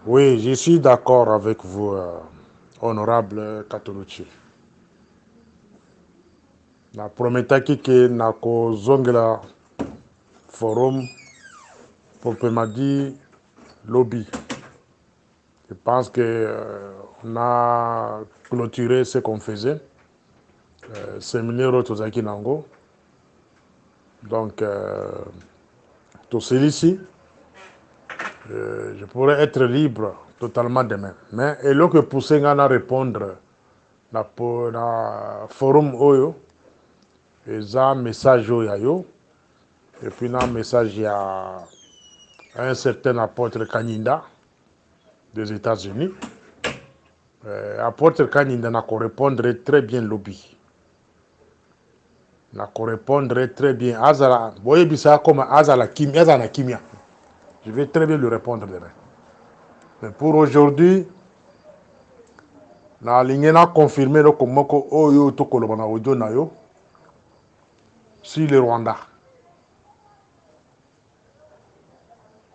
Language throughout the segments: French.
Oui, je suis d'accord avec vous, honorable Katoluchi. Na prometaki ke na kozongela forum pour Pemadi lobby. Je pense que on a clôturé ce qu'on faisait. Séminaire Tozaki Nango. Donc, tout celui-ci, je pourrais être libre totalement demain. Mais et là que pousser à répondre na forum oyo, et un message oyo, et puis un message à un certain apôtre Kaninda des États-Unis. Apôtre Kaninda n'a qu'à répondre très bien lobby. N'a qu'à répondre très bien. Azala, voyez bisa comme Azala Kimia. Je vais très bien lui répondre demain. Mais pour aujourd'hui, na ligne na confirmé le komoko oyo to kolobana audio na yo sur le Rwanda.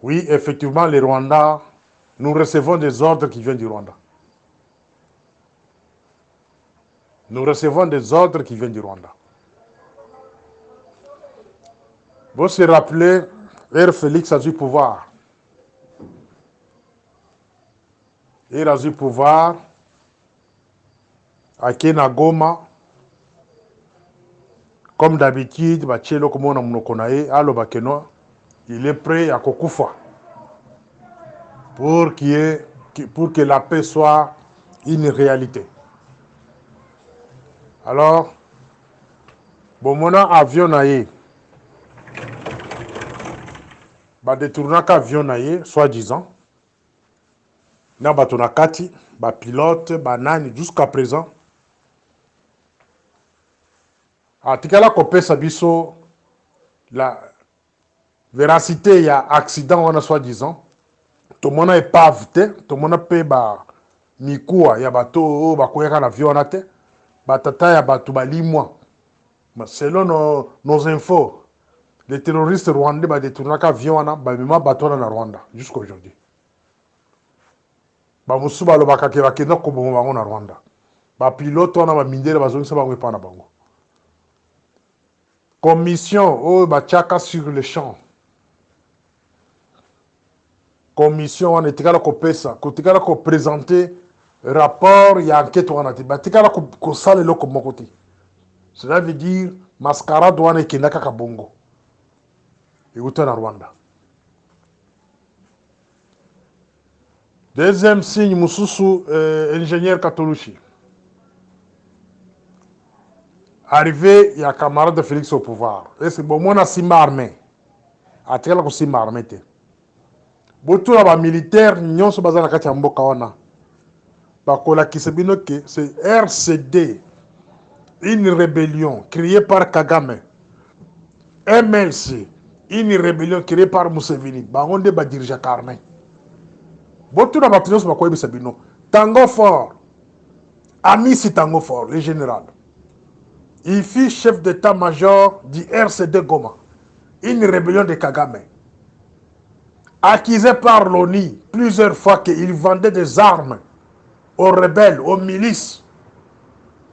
Oui, effectivement, le Rwanda, nous recevons des ordres qui viennent du Rwanda. Nous recevons des ordres qui viennent du Rwanda. Vous se rappelez, Air Félix a du pouvoir. Il a du pouvoir à Kenagoma. Comme d'habitude, il est prêt à Kokufa pour que la paix soit une réalité. Alors, bon, mon avion naïe, détourner avion naïe, soi-disant, na batonakati, pilote, banani, jusqu'à présent. Atikala kopé sabiso la véracité, il y a accident, on a soi-disant. Tout le monde est pas avité, tout le monde peut ba mikoua, il y a bateau, bakoyaka l'avion na te, batata ya bato balimwa. Selon nos infos, les terroristes rwandais ba détourné avion na ba mema bateau na Rwanda jusqu'à aujourd'hui. Ba musu ba lobaka ke bakenda ko bomo bango na Rwanda. Ba pilote na ba mindele bazongisa bango pa na bango. Commission oh ba tchaka sur le champ. Commission on etikala ko pesa, ko tikala ko présenter rapport ya enquête wana te. Ba tikala ko sale loko moko te. Cela veut dire mascarade wana ekenda kaka bongo. Euta na Rwanda. Deuxième signe, Moussousou, ingénieur Katoluchi. Arrivé, il y a camarade de Félix au pouvoir. Et c'est bon, moi, on a Simba armé. A tel que Simba armé. Beaucoup de militaires, nous sommes basés à la Kachambo Kawana. Bakola qui se bino que c'est RCD, une rébellion créée par Kagame. MLC, une rébellion créée par Museveni. Bangonde ba dirige Karne. Beaucoup de bataillons sont bakoye bisabino. Tango fort. Amisi Tango fort, le général. Il fut chef d'état-major du RCD Goma, une rébellion de Kagame. Accusé par l'ONU plusieurs fois qu'il vendait des armes aux rebelles, aux milices,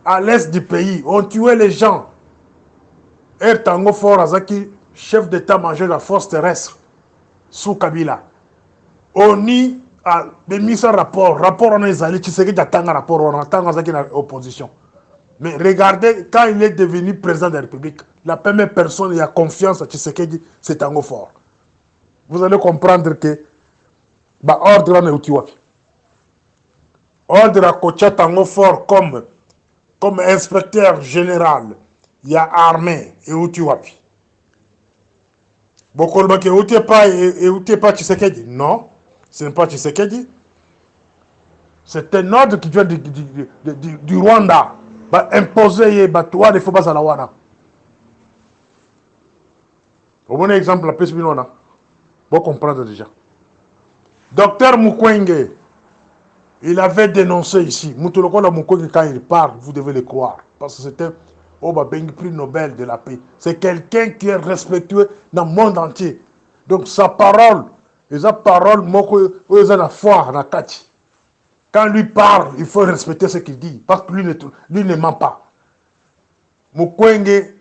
à l'est du pays. On tuait les gens. Et Tango Fort Azaki, chef d'état-major de la force terrestre, sous Kabila. ONU a mis un rapport. Rapport on a exalé, tu sais qu'il y a un rapport, on a en opposition. Mais regardez, quand il est devenu président de la République, la première personne qui a confiance à Tshisekedi, c'est Tango Fort. Vous allez comprendre que ordre en est ordre à Kocha Tango Fort comme inspecteur général, il y a armée et Utiwapi. Bokolba que Utiwapi pas Tshisekedi. Non, ce n'est pas Tshisekedi. C'est un ordre qui vient du Rwanda. Imposer toi il faut pas à la wana. Au bon exemple la peste binona. Vous comprendre déjà. Docteur Mukwege, il avait dénoncé ici. Mutolokola Mukwege quand il parle, vous devez le croire parce que c'était prix Nobel de la paix. C'est quelqu'un qui est respectueux dans le monde entier. Donc sa parole Les paroles, ils ont la foi, la kati. Quand lui parle, il faut respecter ce qu'il dit. Parce que lui ne ment pas. Mukwege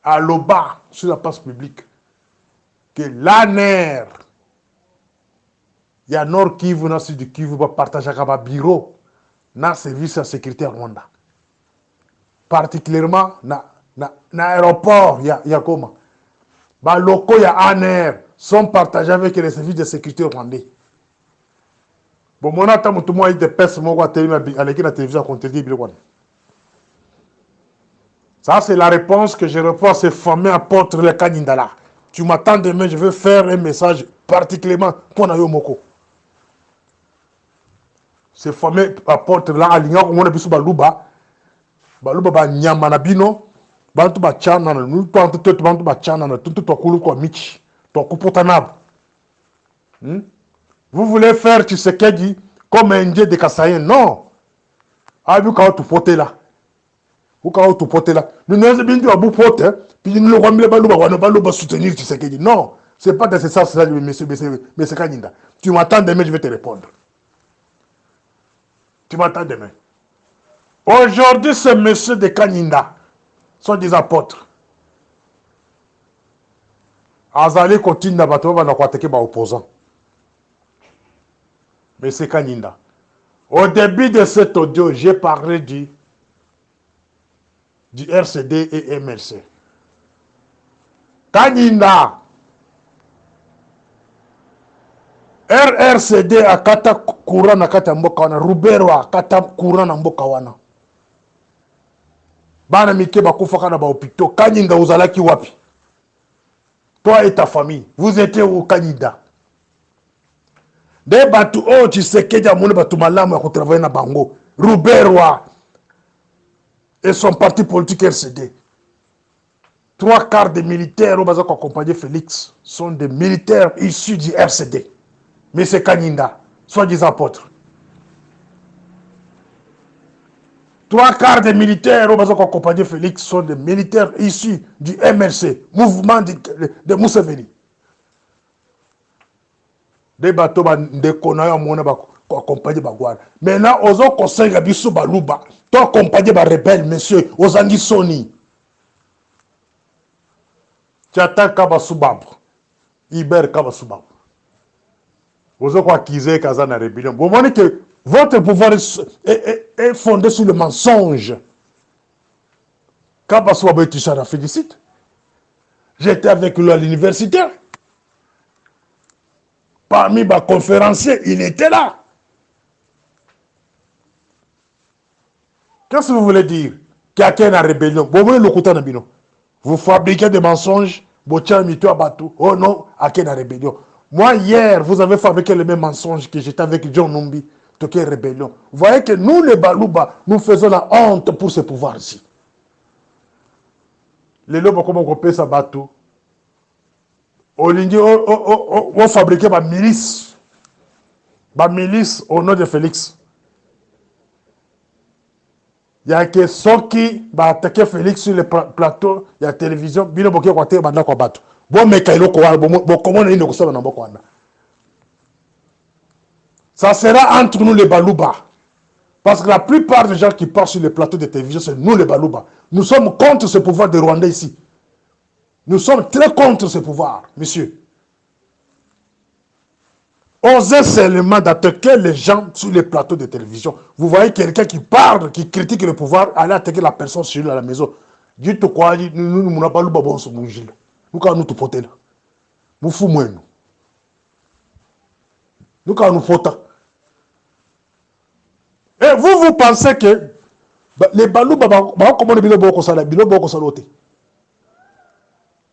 à l'Oba, sur la place publique, que l'ANER, il y a Nord Kivu, dans Sud Kivu, va partager avec le bureau, dans le service de sécurité Rwanda. Particulièrement dans l'aéroport, il y a comment? Les locaux, il y a ANER, sont partagés avec les services de sécurité rwandais. Bon, mon attend, tout le monde a des personnes qui ont été à la télévision contre dit. Ça, c'est la réponse que je réponds à ces fameux apôtres le Kanindala. Tu m'attends demain, je vais faire un message particulièrement pour Nayo Moko. Ces fameux apôtres-là, alignan, on a vu sur Baluba. Baluba, ba nyama na bino. Bantu ba chana na nous bantu tout bantu ba chana na tout to kulu ko michi. To kupotanab. Vous voulez faire Tshisekedi comme un dieu de Kassayen? Non. Ah, vous quand tu potes là. Vous quand tu potes là. Nous n'avons bien dit à bout pote, puis nous le ramenons Baluba, on ne va soutenir Tshisekedi. Non. C'est pas dans ce sens-là, monsieur Kaninda. Tu m'attends demain, je vais te répondre. Tu m'attends demain. Aujourd'hui, ce monsieur de Kaninda sont des apôtres. Azali continue à battre les opposants. Monsieur Kaninda. Au début de cet audio, j'ai parlé du RCD et MLC. Kaninda. RRCD a kata courant na kata mboka wana. Rubero a kata courant na mboka wana. Bana mike bakufaka na ba hôpitaux. Kaninda uzalaki wapi? Toi et ta famille, vous étiez au Kanida. Des bateaux, oh, tu sais que déjà mon bateau malamu a travaillé na bango. Ruberwa et son parti politique RCD. 3/4 des militaires au bazar qui accompagnaient Félix sont des militaires issus du RCD. Mais c'est Kaninda, soit des apôtres. 3/4 des militaires au bazar qui accompagnaient Félix sont des militaires issus du MLC, mouvement de Museveni. Des bateaux de Konayo Mona accompagné Bagouar. Maintenant, aux autres conseils, Gabiso Balouba, tu accompagné par rebelles, monsieur, aux Anguissoni. Tu attaques Kabasubab, Iber Kabasubab. Aux autres acquisés Kazana rébellion. Vous voyez que votre pouvoir est fondé sur le mensonge. Kabasubab et Tishara félicite. J'étais avec lui à l'université. Parmi les conférenciers, il était là. Qu'est-ce que vous voulez dire? Qu'il y a une rébellion. Vous fabriquez des mensonges. Oh non, il y a une rébellion. Moi, hier, vous avez fabriqué le même mensonge que j'étais avec John Numbi. Il y a une rébellion. Vous voyez que nous, les Balouba, nous faisons la honte pour ce pouvoir-ci. Les lobes, comment on peut ça bateau? On fabriquait ma milice. Ma milice au nom de Félix. Il y a que ceux qui ont attaqué Félix sur le plateau, il y a la télévision, bino boké kwa te banda kwa bato. Bon mekailo kwa bon comment on est ça dans Bokwana. Ça sera entre nous les Balouba. Parce que la plupart des gens qui parlent sur les plateaux de télévision, c'est nous les Balouba. Nous sommes contre ce pouvoir de Rwandais ici. Nous sommes très contre ce pouvoir, monsieur. Osez seulement d'attaquer les gens sur les plateaux de télévision. Vous voyez quelqu'un qui parle, qui critique le pouvoir, aller attaquer la personne sur lui à la maison. Dites quoi, nous n'avons pas le babon sur mon gil. Nous, quand nous te potons là. Nous fous moins nous. Nous, quand nous potons. Et vous pensez que les balous, comment les bilobos sont là, bilobos sont là.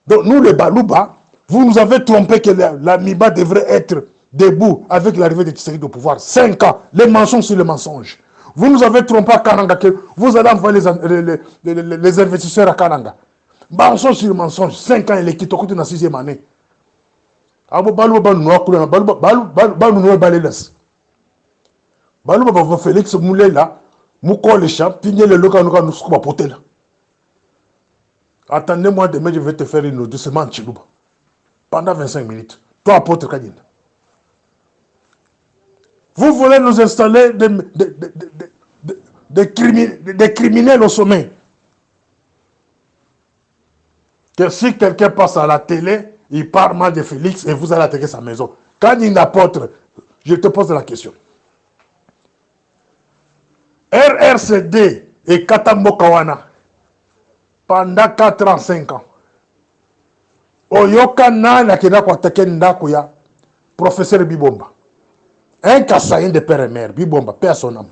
Donc, nous, les Balouba, vous nous avez trompé que la MIBA devrait être debout avec l'arrivée de Tshisekedi au pouvoir. 5 ans, les mensonges sur les mensonges. Vous nous avez trompé à Kananga que vous allez envoyer les investisseurs à Kananga. Mensonge sur le mensonge. 5 ans, il est quitté dans la 6e année. Balouba, Balouba, Félix Moulé là, Mouko les champs, Pigné le local, nous sommes potés là. Attendez-moi demain, je vais te faire une audition Chilouba. Pendant 25 minutes. Toi, apôtre Kadine. Vous voulez nous installer des criminels au sommet. Que si quelqu'un passe à la télé, il parle mal de Félix et vous allez attaquer sa maison. Quand il est apôtre, je te pose la question. RRCD et Katambo Kawana, pendant 4 ans, 5 ans, Oyoka Nana qui n'a pas attaqué Ndakuya, professeur Bibomba. Un Kassaïen de père et mère, Bibomba, paix à son âme.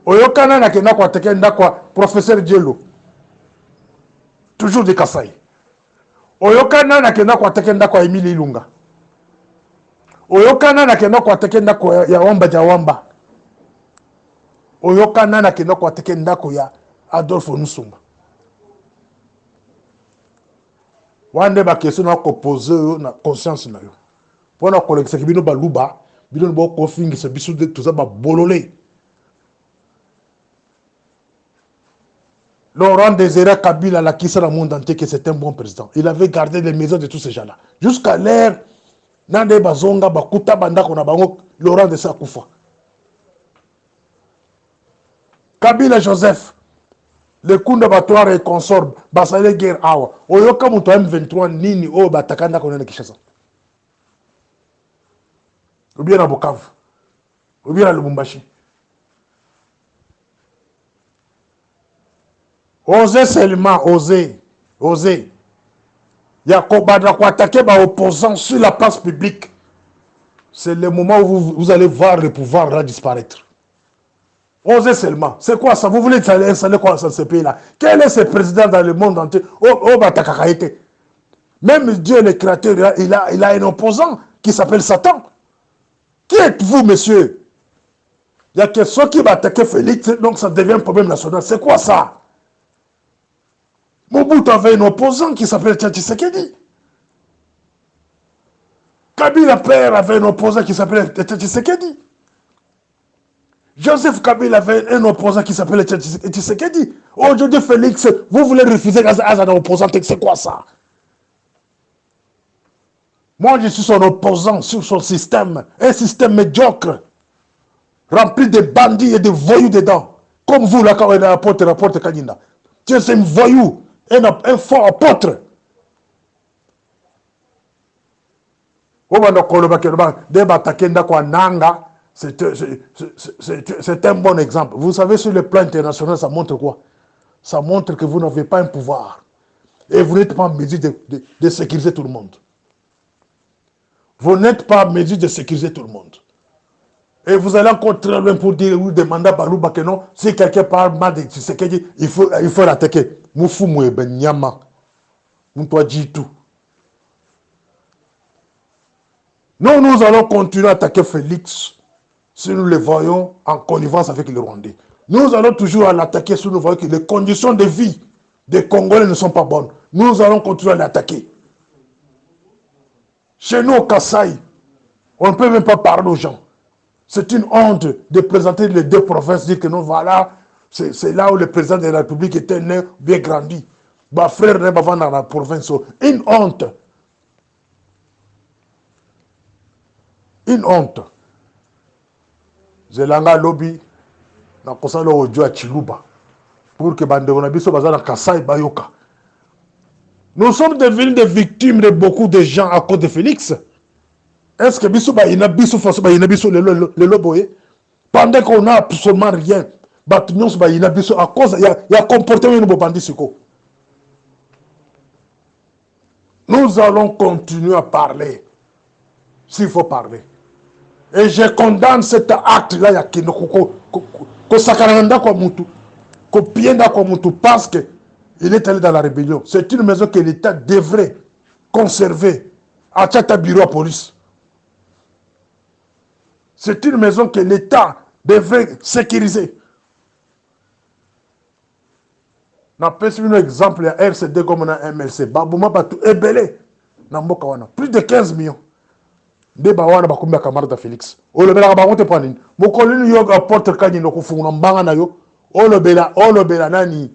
Oyoka Nana qui n'a pas attaqué Ndakuya, professeur Djelo. Toujours de Kassaï. Oyoka Nana qui n'a pas attaqué Ndakuya, Emile Ilunga. Oyoka Nana qui n'a pas attaqué Ndakuya, Yawamba Jawamba. Oyoka Nana qui n'a pas attaqué Ndakuya, Adolphe Nusumba. Wande ba question na ko poser na conscience na yo. Pona ko lekisa bino ba luba, bino bo ko fingi se bisu de tout ça ba bololé. Laurent Désiré Kabila l'a quitté dans le monde entier que c'est un bon président. Il avait gardé les maisons de tous ces gens-là. Jusqu'à l'ère nande bazonga bakuta banda kona bango Laurent Désiré Koufa. Kabila Joseph le kunda batware et consort basale guerre awa oyoka muto M23 nini o batakanda kona Kinshasa ou bien à Bukavu ou bien à Lubumbashi. Osez seulement, osez. Il y a quoi attaquer les opposants sur la place publique. C'est le moment où vous allez voir le pouvoir là disparaître. Osez seulement. C'est quoi ça? Vous voulez installer quoi dans ce pays-là? Quel est ce président dans le monde entier? Même Dieu le créateur, il a un opposant qui s'appelle Satan. Qui êtes-vous, monsieur? Il y a quelqu'un qui va attaquer Félix, donc ça devient un problème national. C'est quoi ça? Mobutu avait un opposant qui s'appelle Tshisekedi. Kabila père avait un opposant qui s'appelait Tshisekedi. Joseph Kabila avait un opposant qui s'appelait Tshisekedi. Aujourd'hui, Félix, vous voulez refuser un opposant, c'est quoi ça? Moi, je suis son opposant sur son système, un système médiocre, rempli de bandits et de voyous dedans. Comme vous, là, quand on est apôtre Kanyinda. Tu es un voyou, un fort apôtre. C'est un bon exemple. Vous savez, sur le plan international, ça montre quoi? Ça montre que vous n'avez pas un pouvoir. Et vous n'êtes pas en mesure de sécuriser tout le monde. Vous n'êtes pas en mesure de sécuriser tout le monde. Et vous allez encore très loin pour dire, oui, demander à Balouba que non, si quelqu'un parle mal de Tshisekedi, il faut l'attaquer. Moufou Mouebe Nyama. Moutoua dit tout. Nous allons continuer à attaquer Félix si nous le voyons en connivence avec les Rwandais. Nous allons toujours l'attaquer si nous voyons que les conditions de vie des Congolais ne sont pas bonnes. Nous allons continuer à l'attaquer. Chez nous, au Kassai, on ne peut même pas parler aux gens. C'est une honte de présenter les deux provinces, dire que non, voilà, c'est là où le président de la République était né, bien grandi. Bah, frère, dans la province. Une honte. Une honte. Zelanga lobby, na kosala audio à Chiluba, pour que Banderonabiso bazala Kassai Bayoka. Nous sommes devenus des victimes de beaucoup de gens à cause de Félix. Est-ce que Bissou Baïna Bissou Faso Baïna Bissou le loboye? Pendant qu'on n'a absolument rien, Batunions Baïna Bissou à cause, il y a comportement de bandit suko. Nous allons continuer à parler, s'il faut parler. Et je condamne cet acte-là, il y a qui ko sakaranda kwa mutu, ko pienda kwa mutu, parce que il est allé dans la rébellion. C'est une maison que l'État devrait conserver à Tchata bureau à police. C'est une maison que l'État devrait sécuriser. Na pesi un exemple, il y a RCD comme on a MLC. Babouma Batou Ebele. Plus de 15 millions. De Bawana Bakumba Kamarda Félix. O le bela Bamonte Panin. Mokolini Yoga Porte Kani no Kufuna Mbanga yo. O le bela Nani.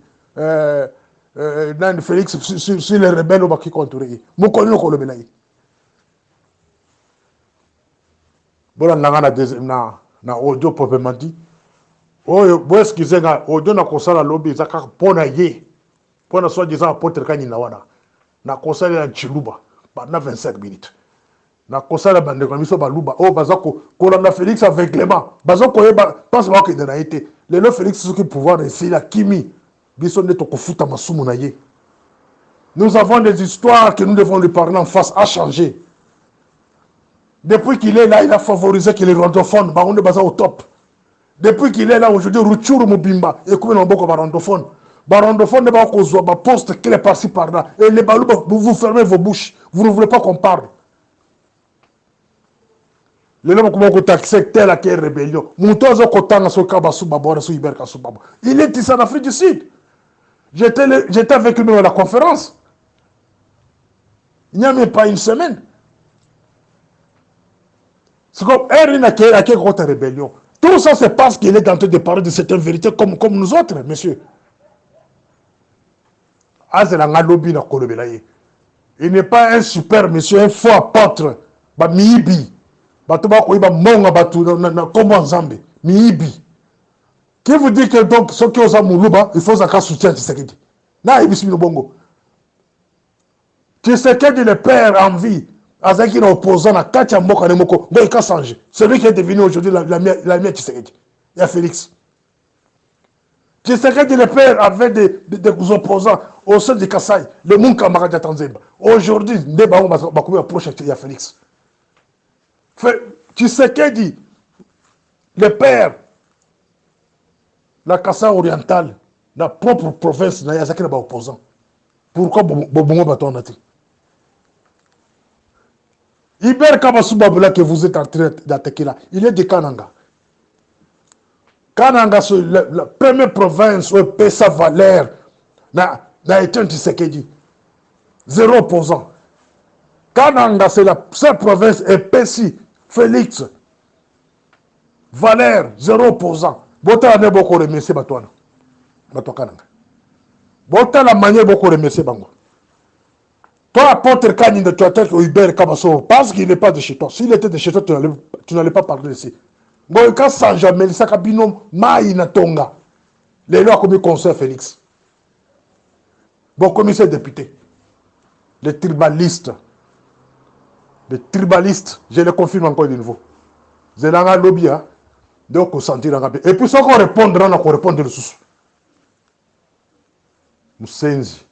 Nani Félix sur les rebelles qui contrôlent. Mokolini ko le bela. Bon, na audio proprement dit. Oh, bon, excusez-moi, audio na kosala lobby, ça kaka pona ye. Pona soit disant apôtre kani na wana. Na kosala na chiluba, pendant 25 minutes. Na kosala bande kwa miso baluba. Oh, bazako, kolanda Félix aveuglement. Bazako yeba, pense pas que na été. Le Félix ce qui pouvoir essayer la kimi. Biso ne to kofuta masumu na ye. Nous avons des histoires que nous devons lui parler en face à changer. Depuis qu'il est là, il a favorisé que les randophones, on est basé au top. Depuis qu'il est là, aujourd'hui, Ruchuru Mubimba, et comme on beaucoup de randophones. Barandophone n'est pas cause de poste qui est par-ci par-là. Et les balous, vous fermez vos bouches. Vous ne voulez pas qu'on parle. Les gens qui ont taxé tel à quelle rébellion. Moutozo Kotanga Sokabasu Babora Souiberka Soubabo. Il est ici en Afrique du Sud. J'étais avec lui à la conférence. Il n'y a même pas une semaine. C'est comme Erin a quelle rébellion. Tout ça, c'est parce qu'il est en train de parler de certaines vérités comme nous autres, monsieur. Il n'est pas un super monsieur, un faux apôtre. Miibi. Qui vous dit que donc ceux qui ont Moulouba, il faut un soutien Tshisekedi. Tshisekedi, le père en vie, avec un opposant à Katia Mboka Nemoko, il a changé. Celui qui est devenu aujourd'hui la mienne Tshisekedi. Il y a Félix. Tshisekedi, le père, avait des opposants au sein de Kassai, le monde camarade Tanzemba. Aujourd'hui, il y a Félix. Tshisekedi, le père, la Kassai orientale, la propre province, il y a des opposants. Pourquoi Bobongo Batonati? Iber Kabasubabula que vous êtes en train d'attaquer là, il est de Kananga. Kananga, c'est la première province où il paie sa valeur, n'a été un Tshisekedi. Zéro opposant. Kananga, c'est la seule province épaissie. Félix. Valeur, zéro opposant. Bota ne beaucoup remercier Batouana. Batou Kananga. Bota la manière beaucoup remercier Bango. Toi, apôtre Kani, tu attaques au Hubert Kabasso parce qu'il n'est pas de chez toi. S'il était de chez toi, tu n'allais pas parler ici. Bon, quand ça jamais, ça kabino maïna tonga. Les lois comme conseil Félix. Bon, commissaire député. Les tribalistes, je le confirme encore de nouveau. C'est là lobby, hein. Donc, on sentir et puis, ça qu'on répondra, on répond de le sous. Moussenzi.